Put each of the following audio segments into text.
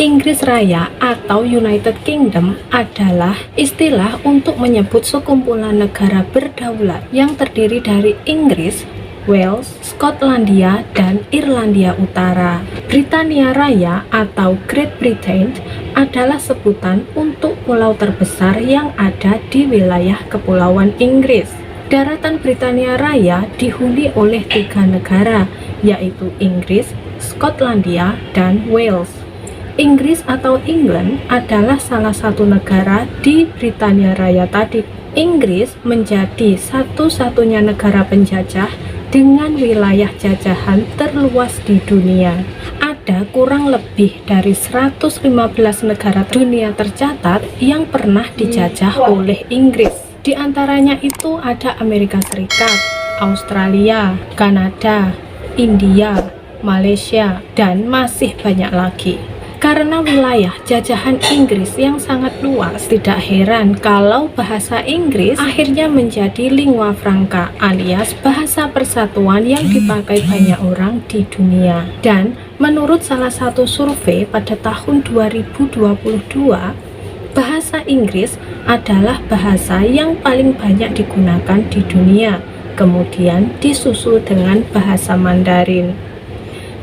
Inggris Raya atau United Kingdom adalah istilah untuk menyebut sekumpulan negara berdaulat yang terdiri dari Inggris, Wales, Skotlandia, dan Irlandia Utara. Britania Raya atau Great Britain adalah sebutan untuk pulau terbesar yang ada di wilayah Kepulauan Inggris. Daratan Britania Raya dihuni oleh 3 negara, yaitu Inggris, Skotlandia, dan Wales. Inggris atau England adalah salah satu negara di Britania Raya tadi. Inggris menjadi satu-satunya negara penjajah dengan wilayah jajahan terluas di dunia. Ada kurang lebih dari 115 negara dunia tercatat yang pernah dijajah oleh Inggris. Di antaranya itu ada Amerika Serikat, Australia, Kanada, India, Malaysia, dan masih banyak lagi. Karena wilayah jajahan Inggris yang sangat luas, tidak heran kalau bahasa Inggris akhirnya menjadi lingua franca alias bahasa persatuan yang dipakai banyak orang di dunia. Dan menurut salah satu survei pada tahun 2022, bahasa Inggris adalah bahasa yang paling banyak digunakan di dunia, kemudian disusul dengan bahasa Mandarin.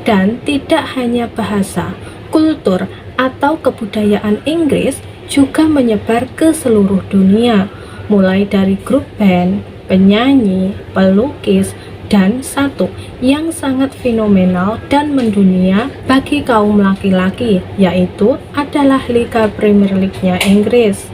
Dan tidak hanya bahasa, kultur atau kebudayaan Inggris juga menyebar ke seluruh dunia, mulai dari grup band, penyanyi, pelukis, dan satu yang sangat fenomenal dan mendunia bagi kaum laki-laki, yaitu adalah Liga Premier League-nya Inggris.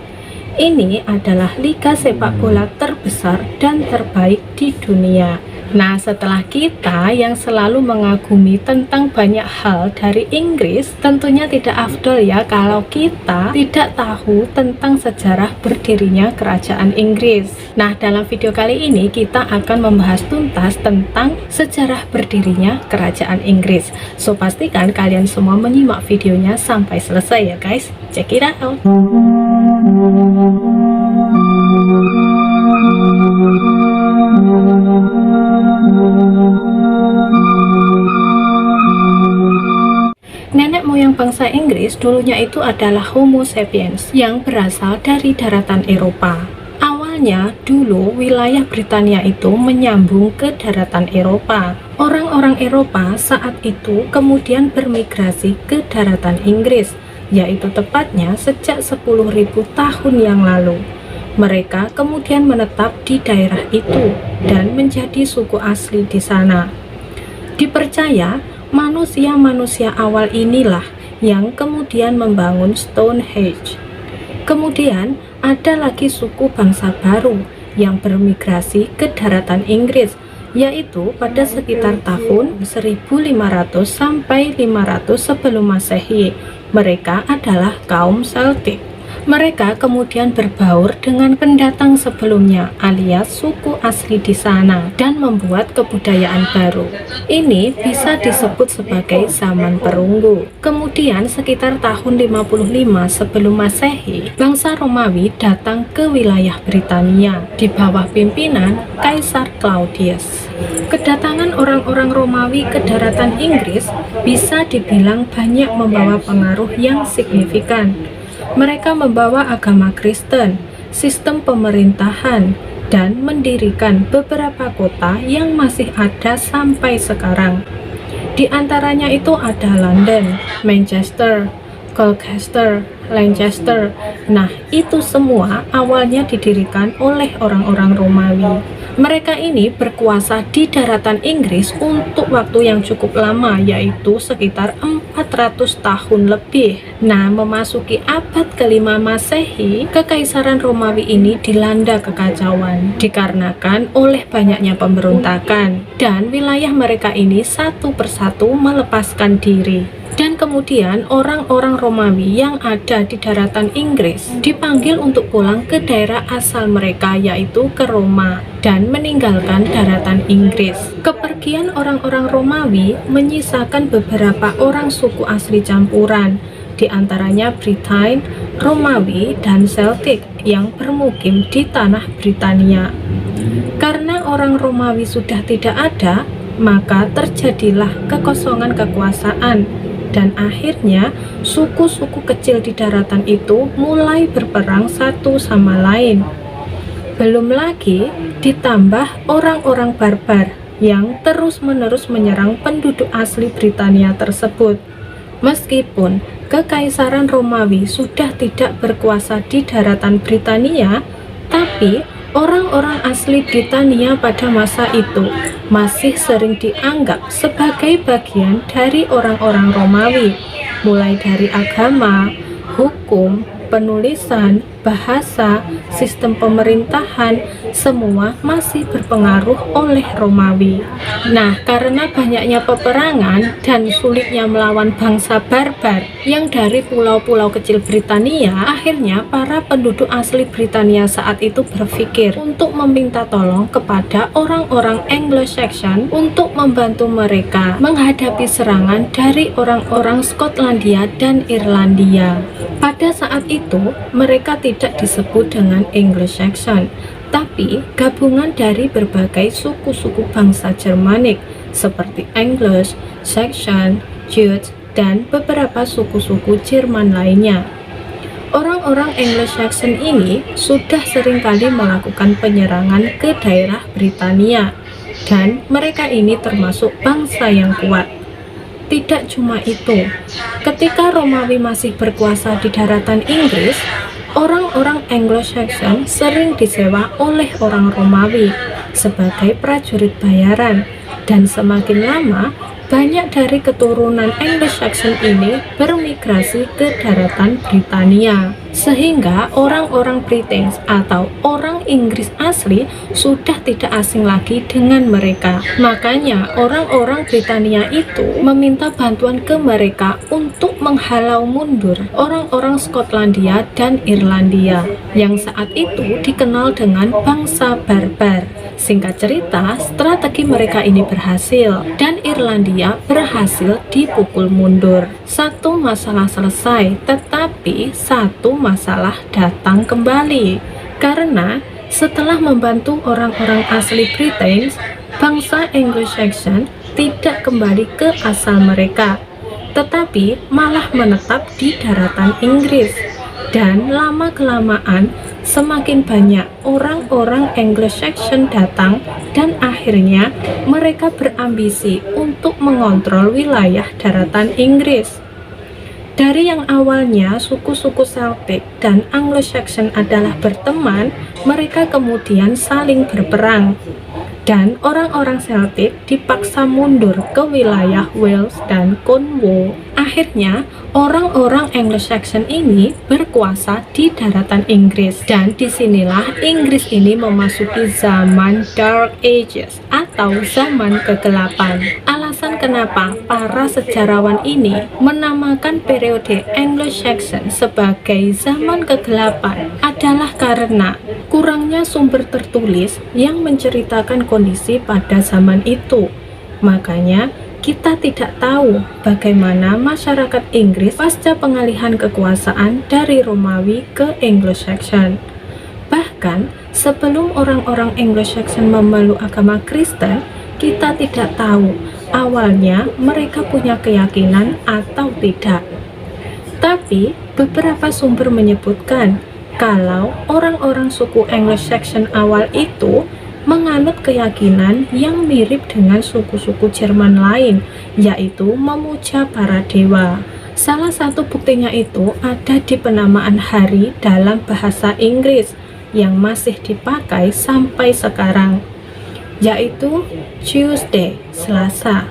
Ini adalah liga sepak bola terbesar dan terbaik di dunia. Nah, setelah kita yang selalu mengagumi tentang banyak hal dari Inggris, tentunya tidak afdol ya kalau kita tidak tahu tentang sejarah berdirinya kerajaan Inggris. Nah, dalam video kali ini kita akan membahas tuntas tentang sejarah berdirinya kerajaan Inggris. So, pastikan kalian semua menyimak videonya sampai selesai ya guys. Check it out. Nenek moyang bangsa Inggris dulunya itu adalah Homo sapiens yang berasal dari daratan Eropa. Awalnya dulu wilayah Britania itu menyambung ke daratan Eropa. Orang-orang Eropa saat itu kemudian bermigrasi ke daratan Inggris, yaitu tepatnya sejak 10.000 tahun yang lalu. Mereka kemudian menetap di daerah itu dan menjadi suku asli di sana. Dipercaya manusia-manusia awal inilah yang kemudian membangun Stonehenge. Kemudian ada lagi suku bangsa baru yang bermigrasi ke daratan Inggris, yaitu pada sekitar tahun 1500 sampai 500 sebelum Masehi. Mereka adalah kaum Celtic. Mereka kemudian berbaur dengan pendatang sebelumnya alias suku asli di sana dan membuat kebudayaan baru. Ini bisa disebut sebagai zaman perunggu. Kemudian sekitar tahun 55 sebelum Masehi, bangsa Romawi datang ke wilayah Britania di bawah pimpinan Kaisar Claudius. Kedatangan orang-orang Romawi ke daratan Inggris bisa dibilang banyak membawa pengaruh yang signifikan. Mereka membawa agama Kristen, sistem pemerintahan, dan mendirikan beberapa kota yang masih ada sampai sekarang. Di antaranya itu ada London, Manchester, Colchester, Lancaster. Nah, itu semua awalnya didirikan oleh orang-orang Romawi. Mereka ini berkuasa di daratan Inggris untuk waktu yang cukup lama, yaitu sekitar 400 tahun lebih. Nah, memasuki abad ke-5 Masehi, Kekaisaran Romawi ini dilanda kekacauan dikarenakan oleh banyaknya pemberontakan, dan wilayah mereka ini satu persatu melepaskan diri. Dan kemudian orang-orang Romawi yang ada di daratan Inggris dipanggil untuk pulang ke daerah asal mereka, yaitu ke Roma, dan meninggalkan daratan Inggris. Kepergian orang-orang Romawi menyisakan beberapa orang suku asli campuran, di antaranya Britain, Romawi, dan Celtic yang bermukim di tanah Britania. Karena orang Romawi sudah tidak ada, maka terjadilah kekosongan kekuasaan. dan akhirnya suku-suku kecil di daratan itu mulai berperang satu sama lain. Belum lagi ditambah orang-orang barbar yang terus-menerus menyerang penduduk asli Britania tersebut. Meskipun Kekaisaran Romawi sudah tidak berkuasa di daratan Britania, tapi orang-orang asli Britania pada masa itu masih sering dianggap sebagai bagian dari orang-orang Romawi, mulai dari agama, hukum, penulisan, bahasa, sistem pemerintahan, semua masih berpengaruh oleh Romawi. Nah, karena banyaknya peperangan dan sulitnya melawan bangsa barbar yang dari pulau-pulau kecil Britania, akhirnya para penduduk asli Britania saat itu berpikir untuk meminta tolong kepada orang-orang Anglo-Saxon untuk membantu mereka menghadapi serangan dari orang-orang Skotlandia dan Irlandia. Pada saat itu, mereka tidak disebut dengan Anglo-Saxon, tapi gabungan dari berbagai suku-suku bangsa Germanik seperti Angles, Saxon, Jutes, dan beberapa suku-suku Jerman lainnya. Orang-orang Anglo-Saxon ini sudah seringkali melakukan penyerangan ke daerah Britania, dan mereka ini termasuk bangsa yang kuat. Tidak cuma itu, ketika Romawi masih berkuasa di daratan Inggris, orang-orang Anglo-Saxon sering disewa oleh orang Romawi sebagai prajurit bayaran, dan semakin lama banyak dari keturunan Anglo-Saxon ini bermigrasi ke daratan Britania, sehingga orang-orang Britain atau orang Inggris asli sudah tidak asing lagi dengan mereka. Makanya orang-orang Britania itu meminta bantuan ke mereka untuk menghalau mundur orang-orang Skotlandia dan Irlandia yang saat itu dikenal dengan bangsa barbar. Singkat cerita, strategi mereka ini berhasil dan Irlandia berhasil dipukul mundur. Satu masalah selesai, tetapi satu masalah datang kembali. Karena setelah membantu orang-orang asli Britain, bangsa Anglo-Saxon tidak kembali ke asal mereka, tetapi malah menetap di daratan Inggris. Dan lama-kelamaan semakin banyak orang-orang Anglo-Saxon datang dan akhirnya mereka berambisi untuk mengontrol wilayah daratan Inggris. Dari yang awalnya suku-suku Celtic dan Anglo-Saxon adalah berteman, mereka kemudian saling berperang. Dan orang-orang Celtic dipaksa mundur ke wilayah Wales dan Cornwall. Akhirnya, orang-orang Anglo-Saxon ini berkuasa di daratan Inggris. Dan disinilah Inggris ini memasuki zaman Dark Ages atau zaman kegelapan. Alasan kenapa para sejarawan ini menamakan periode Anglo-Saxon sebagai zaman kegelapan adalah karena kurangnya sumber tertulis yang menceritakan kondisi pada zaman itu. Makanya kita tidak tahu bagaimana masyarakat Inggris pasca pengalihan kekuasaan dari Romawi ke Anglo-Saxon. Bahkan sebelum orang-orang Anglo-Saxon memeluk agama Kristen, kita tidak tahu awalnya mereka punya keyakinan atau tidak. Tapi beberapa sumber menyebutkan kalau orang-orang suku Anglo-Saxon awal itu menganut keyakinan yang mirip dengan suku-suku Jerman lain, yaitu memuja para dewa. Salah satu buktinya itu ada di penamaan hari dalam bahasa Inggris yang masih dipakai sampai sekarang, yaitu Tuesday, Selasa.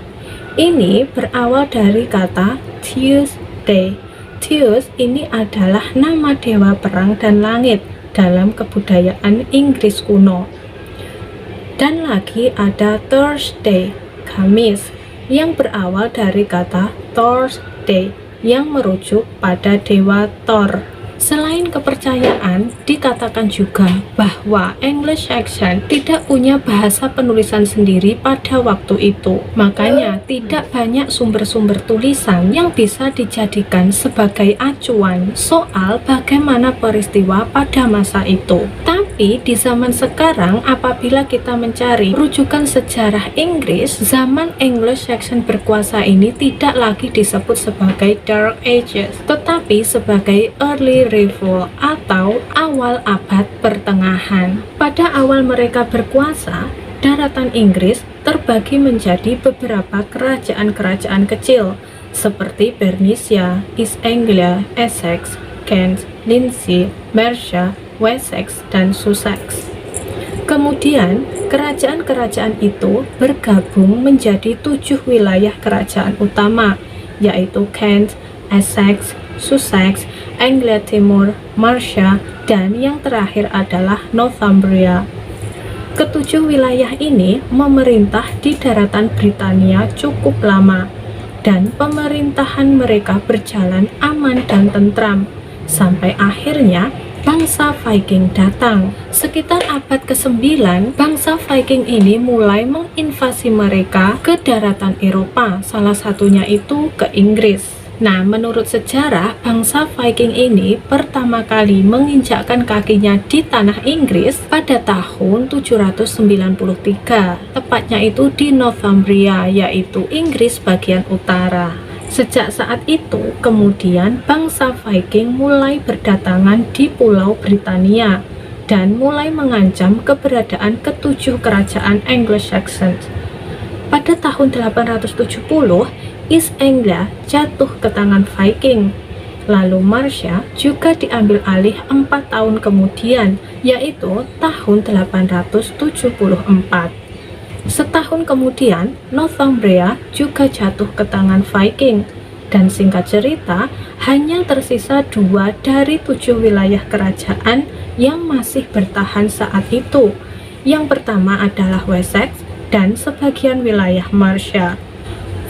Ini berawal dari kata Tuesday. Zeus ini adalah nama dewa perang dan langit dalam kebudayaan Inggris kuno. Dan lagi ada Thursday, Kamis, yang berawal dari kata Thursday yang merujuk pada dewa Thor. Selain kepercayaan, dikatakan juga bahwa Anglo-Saxon tidak punya bahasa penulisan sendiri pada waktu itu. Makanya tidak banyak sumber-sumber tulisan yang bisa dijadikan sebagai acuan soal bagaimana peristiwa pada masa itu. Tapi di zaman sekarang, apabila kita mencari rujukan sejarah Inggris, zaman Anglo-Saxon berkuasa ini tidak lagi disebut sebagai Dark Ages, tetapi sebagai Early Revolt atau awal abad pertengahan. Pada awal mereka berkuasa, daratan Inggris terbagi menjadi beberapa kerajaan-kerajaan kecil seperti Bernicia, East Anglia, Essex, Kent, Lindsey, Mercia, Wessex, dan Sussex. Kemudian, kerajaan-kerajaan itu bergabung menjadi 7 wilayah kerajaan utama, yaitu Kent, Essex, Sussex, Anglia Timur, Mercia, dan yang terakhir adalah Northumbria. Ketujuh wilayah ini memerintah di daratan Britania cukup lama, dan pemerintahan mereka berjalan aman dan tentram, sampai akhirnya bangsa Viking datang. Sekitar abad ke-9, bangsa Viking ini mulai menginvasi mereka ke daratan Eropa, salah satunya itu ke Inggris. Nah, menurut sejarah, bangsa Viking ini pertama kali menginjakkan kakinya di tanah Inggris pada tahun 793, tepatnya itu di Northumbria, yaitu Inggris bagian utara. Sejak saat itu, kemudian bangsa Viking mulai berdatangan di Pulau Britania dan mulai mengancam keberadaan ketujuh kerajaan Anglo-Saxon. Pada tahun 870, East Anglia jatuh ke tangan Viking. Lalu Mercia juga diambil alih 4 tahun kemudian, yaitu tahun 874. Setahun kemudian, Northumbria juga jatuh ke tangan Viking. Dan singkat cerita, hanya tersisa 2 dari 7 wilayah kerajaan yang masih bertahan saat itu. Yang pertama adalah Wessex dan sebagian wilayah Mercia.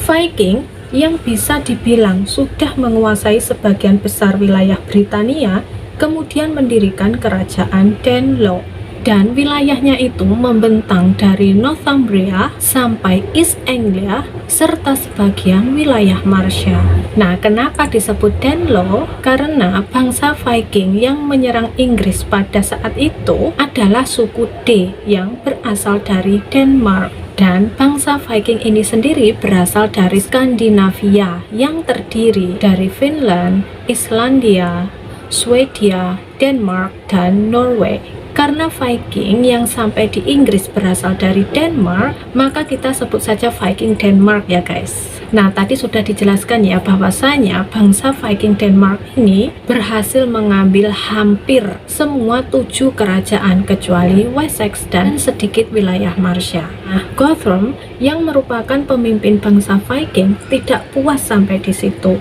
Viking yang bisa dibilang sudah menguasai sebagian besar wilayah Britania, kemudian mendirikan kerajaan Danelaw, dan wilayahnya itu membentang dari Northumbria sampai East Anglia serta sebagian wilayah Mercia. Nah, kenapa disebut Danelaw? Karena bangsa Viking yang menyerang Inggris pada saat itu adalah suku D yang berasal dari Denmark. Dan bangsa Viking ini sendiri berasal dari Skandinavia yang terdiri dari Finland, Islandia, Swedia, Denmark, dan Norway. Karena Viking yang sampai di Inggris berasal dari Denmark, maka kita sebut saja Viking Denmark ya guys. Nah, tadi sudah dijelaskan ya bahwasanya bangsa Viking Denmark ini berhasil mengambil hampir semua 7 kerajaan kecuali Wessex dan sedikit wilayah Mercia. Nah, Guthrum yang merupakan pemimpin bangsa Viking tidak puas sampai di situ.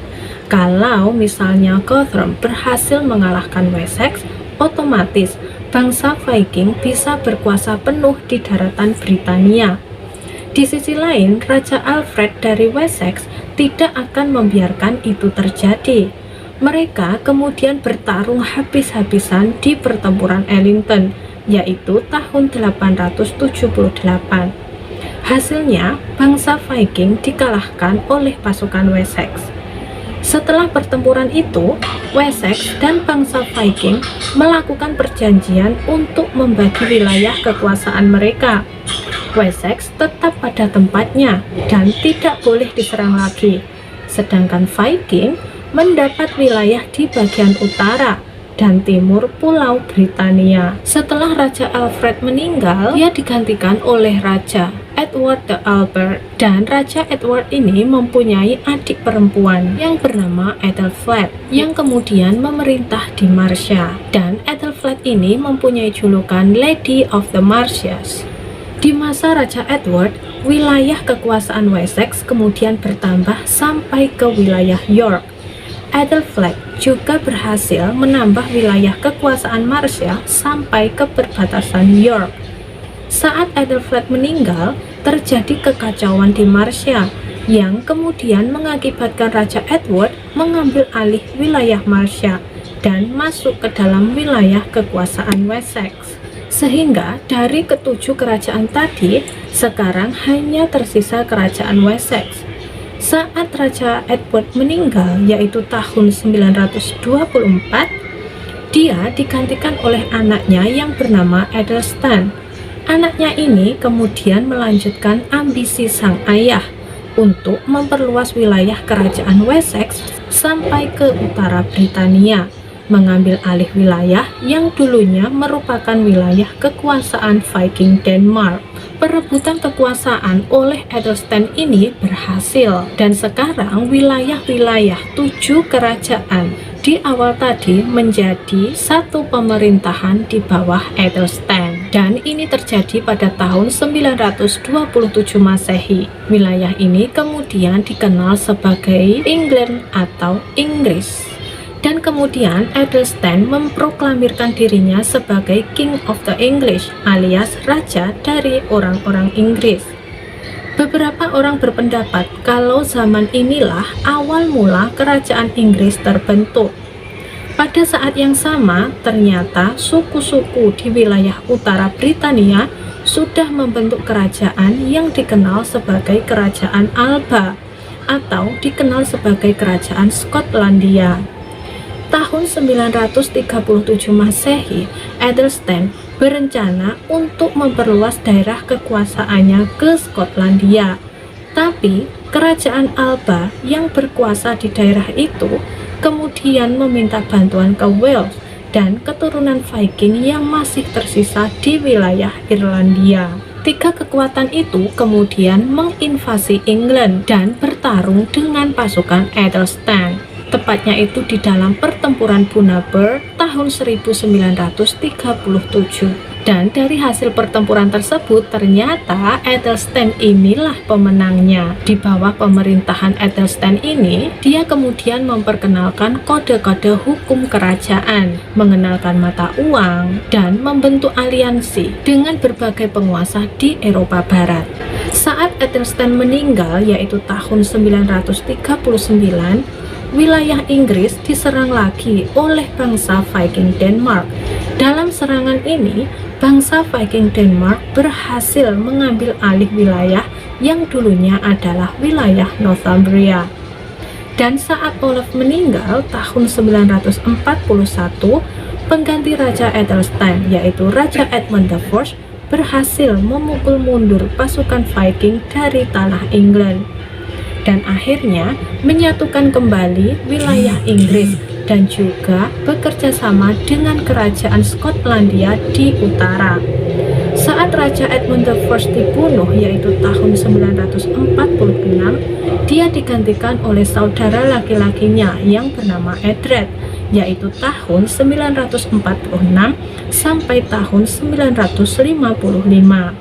Kalau misalnya Guthrum berhasil mengalahkan Wessex, otomatis bangsa Viking bisa berkuasa penuh di daratan Britania. Di sisi lain, Raja Alfred dari Wessex tidak akan membiarkan itu terjadi. Mereka kemudian bertarung habis-habisan di pertempuran Ellington, yaitu tahun 878. Hasilnya, bangsa Viking dikalahkan oleh pasukan Wessex. Setelah pertempuran itu, Wessex dan bangsa Viking melakukan perjanjian untuk membagi wilayah kekuasaan mereka. Wessex tetap pada tempatnya dan tidak boleh diserang lagi, sedangkan Viking mendapat wilayah di bagian utara dan timur Pulau Britania. Setelah Raja Alfred meninggal, ia digantikan oleh Raja Edward the Albert, dan Raja Edward ini mempunyai adik perempuan yang bernama Ethelflaed yang kemudian memerintah di Mercia, dan Ethelflaed ini mempunyai julukan Lady of the Marches. Di masa Raja Edward, wilayah kekuasaan Wessex kemudian bertambah sampai ke wilayah York. Ethelflaed juga berhasil menambah wilayah kekuasaan Mercia sampai ke perbatasan York. Saat Ethelflaed meninggal, terjadi kekacauan di Mercia yang kemudian mengakibatkan Raja Edward mengambil alih wilayah Mercia dan masuk ke dalam wilayah kekuasaan Wessex. Sehingga dari ketujuh kerajaan tadi, sekarang hanya tersisa kerajaan Wessex. Saat Raja Edward meninggal, yaitu tahun 924, dia digantikan oleh anaknya yang bernama Athelstan. Anaknya ini kemudian melanjutkan ambisi sang ayah untuk memperluas wilayah kerajaan Wessex sampai ke utara Britania, mengambil alih wilayah yang dulunya merupakan wilayah kekuasaan Viking Denmark. Perebutan kekuasaan oleh Athelstan ini berhasil, dan sekarang wilayah-wilayah 7 kerajaan di awal tadi menjadi satu pemerintahan di bawah Athelstan, dan ini terjadi pada tahun 927 Masehi. Wilayah ini kemudian dikenal sebagai England atau Inggris. Dan kemudian Athelstan memproklamirkan dirinya sebagai King of the English, alias Raja dari orang-orang Inggris. Beberapa orang berpendapat kalau zaman inilah awal mula kerajaan Inggris terbentuk. Pada saat yang sama, ternyata suku-suku di wilayah utara Britania sudah membentuk kerajaan yang dikenal sebagai Kerajaan Alba atau dikenal sebagai Kerajaan Skotlandia. Tahun 937 Masehi, Athelstan berencana untuk memperluas daerah kekuasaannya ke Skotlandia. Tapi, Kerajaan Alba yang berkuasa di daerah itu kemudian meminta bantuan ke Wales dan keturunan Viking yang masih tersisa di wilayah Irlandia. Tiga kekuatan itu kemudian menginvasi England dan bertarung dengan pasukan Athelstan. Tepatnya itu di dalam pertempuran Bunabur tahun 1937. Dan dari hasil pertempuran tersebut ternyata Athelstan inilah pemenangnya. Di bawah pemerintahan Athelstan ini, dia kemudian memperkenalkan kode-kode hukum kerajaan, mengenalkan mata uang, dan membentuk aliansi dengan berbagai penguasa di Eropa Barat. Saat Athelstan meninggal, yaitu tahun 939, wilayah Inggris diserang lagi oleh bangsa Viking Denmark. Dalam serangan ini, bangsa Viking Denmark berhasil mengambil alih wilayah yang dulunya adalah wilayah Northumbria. Dan saat Olaf meninggal tahun 941, pengganti Raja Athelstan, yaitu Raja Edmund I, berhasil memukul mundur pasukan Viking dari tanah England, dan akhirnya menyatukan kembali wilayah Inggris dan juga bekerja sama dengan kerajaan Skotlandia di utara. Saat Raja Edmund I dibunuh, yaitu tahun 946, dia digantikan oleh saudara laki-lakinya yang bernama Edred, yaitu tahun 946 sampai tahun 955.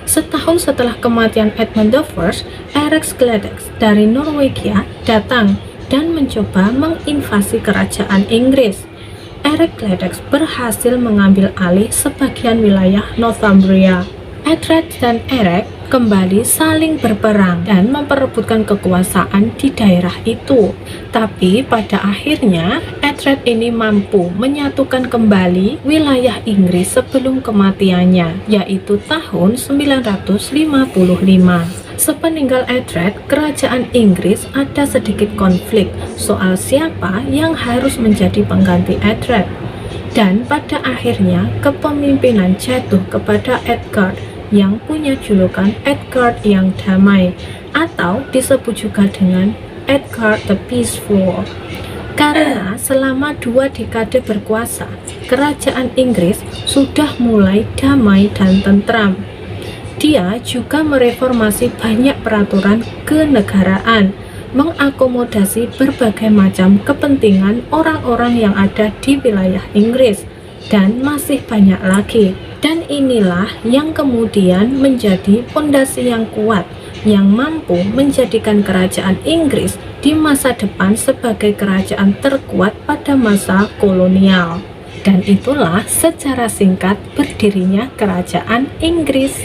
Setahun setelah kematian Edmund I, Erik Skjaldex dari Norwegia datang dan mencoba menginvasi kerajaan Inggris. Erik Skjaldex berhasil mengambil alih sebagian wilayah Northumbria. Edred dan Erik kembali saling berperang dan memperebutkan kekuasaan di daerah itu. Tapi pada akhirnya Edred ini mampu menyatukan kembali wilayah Inggris sebelum kematiannya, yaitu tahun 955. Sepeninggal Edred, kerajaan Inggris ada sedikit konflik soal siapa yang harus menjadi pengganti Edred. Dan pada akhirnya kepemimpinan jatuh kepada Edgar yang punya julukan Edgar yang Damai, atau disebut juga dengan Edgar the Peaceful. Karena selama 2 dekade berkuasa, kerajaan Inggris sudah mulai damai dan tentram. Dia juga mereformasi banyak peraturan kenegaraan, mengakomodasi berbagai macam kepentingan orang-orang yang ada di wilayah Inggris, dan masih banyak lagi. Dan inilah yang kemudian menjadi fondasi yang kuat yang mampu menjadikan kerajaan Inggris di masa depan sebagai kerajaan terkuat pada masa kolonial. Dan itulah secara singkat berdirinya kerajaan Inggris.